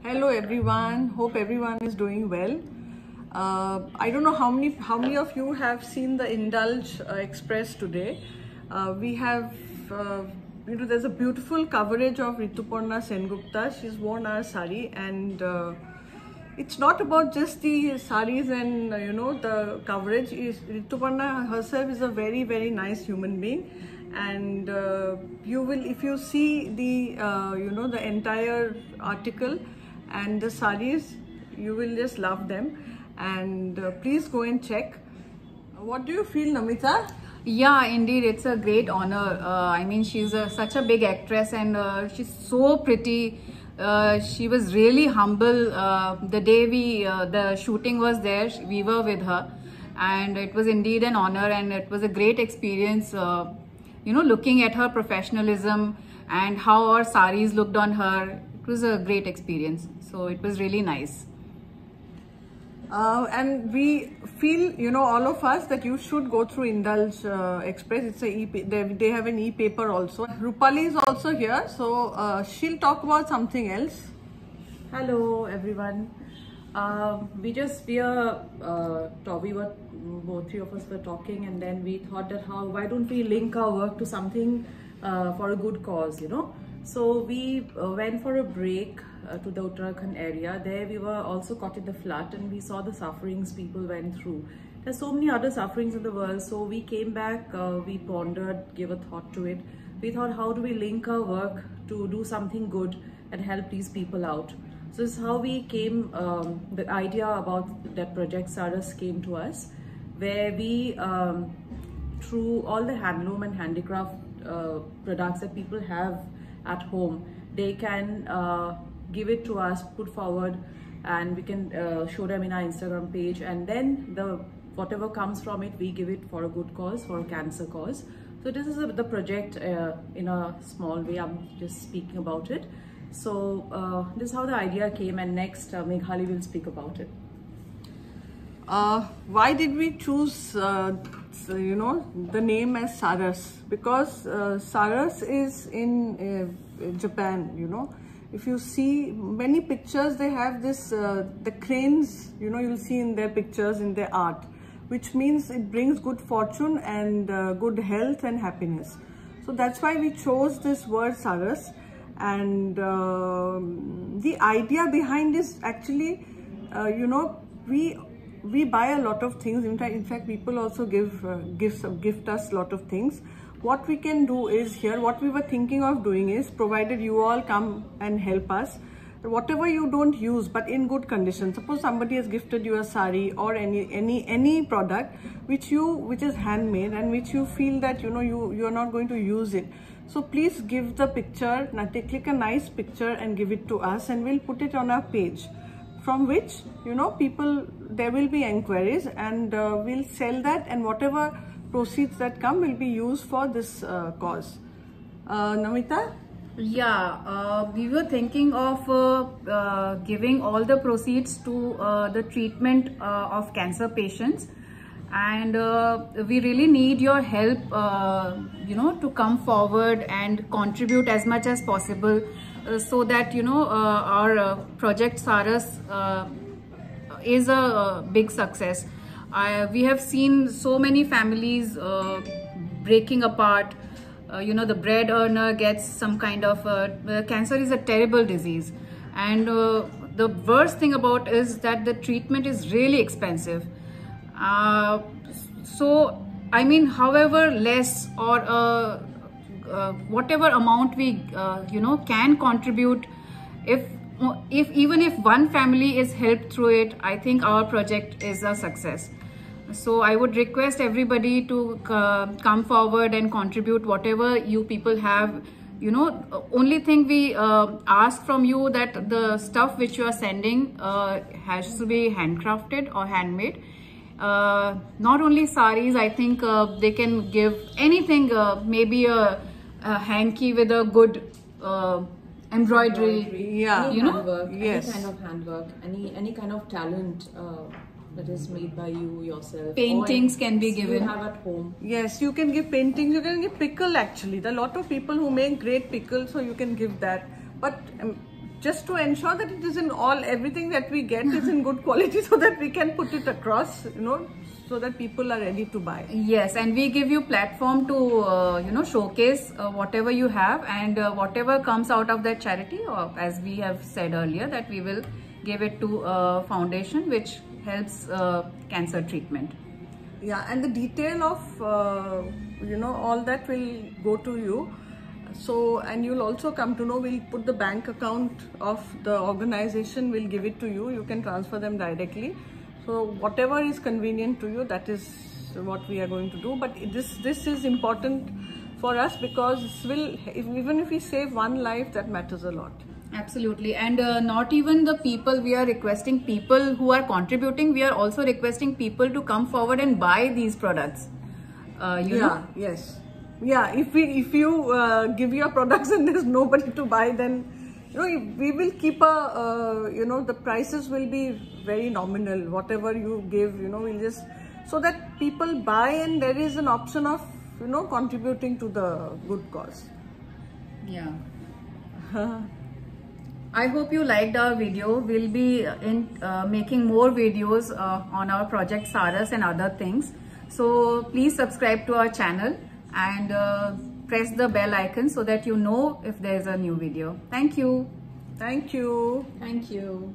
Hello everyone. Hope everyone is doing well. I don't know how many of you have seen the Indulge Express today. We have there's a beautiful coverage of Rituparna Sengupta. She's worn our sari, and it's not about just the saris and the coverage. Rituparna herself is a very, very nice human being, and you will, if you see the the entire article and the saris, you will just love them. And please go and check. What do you feel, Namita? Yeah, indeed, it's a great honor. I mean, she's such a big actress, and she's so pretty. She was really humble. The day the shooting was there, we were with her, and it was indeed an honor, and it was a great experience. Looking at her professionalism and how our saris looked on her, it was a great experience. So it was really nice. And we feel, all of us, that you should go through Indulge Express. It's they have an e-paper also. Rupali is also here, so she'll talk about something else. Hello everyone. We were both three of us were talking, and then we thought that why don't we link our work to something for a good cause, So we went for a break to the Uttarakhand area. There we were also caught in the flood, and we saw the sufferings people went through. There's so many other sufferings in the world, so we came back, we pondered, gave a thought to it. We thought, how do we link our work to do something good and help these people out? So this is how we came, the idea about that project Saras came to us, where we, through all the handloom and handicraft products that people have at home, they can give it to us, put forward, and we can show them in our Instagram page, and then whatever comes from it, we give it for a good cause, for a cancer cause. So this is the project in a small way. I'm just speaking about it. So this is how the idea came, and next Meghali will speak about it. Why did we choose the name as Saras? Because Saras is in Japan. If you see many pictures, they have this the cranes, you'll see in their pictures, in their art, which means it brings good fortune and good health and happiness. So that's why we chose this word Saras. And the idea behind this, actually, we buy a lot of things. In fact, people also gift us a lot of things. What we can do is, here, what we were thinking of doing is, provided you all come and help us, whatever you don't use but in good condition. Suppose somebody has gifted you a sari or any product which is handmade and which you feel that you are not going to use it. So please give the picture, click a nice picture and give it to us, and we'll put it on our page, from which there will be inquiries, and we'll sell that, and whatever proceeds that come will be used for this cause. Namita? Yeah, we were thinking of giving all the proceeds to the treatment of cancer patients, and we really need your help, to come forward and contribute as much as possible, so that our project Saras is a big success. We have seen so many families breaking apart. The bread earner gets some kind of cancer is a terrible disease, and the worst thing about is that the treatment is really expensive. So I mean, however less or whatever amount we can contribute, even if one family is helped through it, I think our project is a success. So I would request everybody to come forward and contribute whatever you people have. Only thing we ask from you, that the stuff which you are sending has to be handcrafted or handmade. Not only saris, I think they can give anything, maybe a hanky with a good embroidery. Yeah, handwork, yes, any kind of handwork, any kind of talent that is made by you yourself. Paintings can be given. You have at home. Yes, you can give paintings. You can give pickle. Actually, there are a lot of people who make great pickle, so you can give that. But just to ensure that it is in everything that we get is in good quality, so that we can put it across, so that people are ready to buy. Yes, and we give you platform to showcase whatever you have, and whatever comes out of that charity, or as we have said earlier, that we will give it to a foundation which helps cancer treatment. Yeah, and the detail of all that will go to you. So, and you'll also come to know, we'll put the bank account of the organization, we'll give it to you. You can transfer them directly. So whatever is convenient to you, that is what we are going to do. But this is important for us, because even if we save one life, that matters a lot. Absolutely. And not even the people, we are requesting people who are contributing, we are also requesting people to come forward and buy these products. Yes. Yeah, if you give your products and there's nobody to buy, then we will keep the prices will be very nominal. Whatever you give, we'll just, so that people buy and there is an option of contributing to the good cause. Yeah. I hope you liked our video. We'll be making more videos on our project Saras and other things. So please subscribe to our channel and press the bell icon so that you know if there is a new video. Thank you. Thank you. Thank you.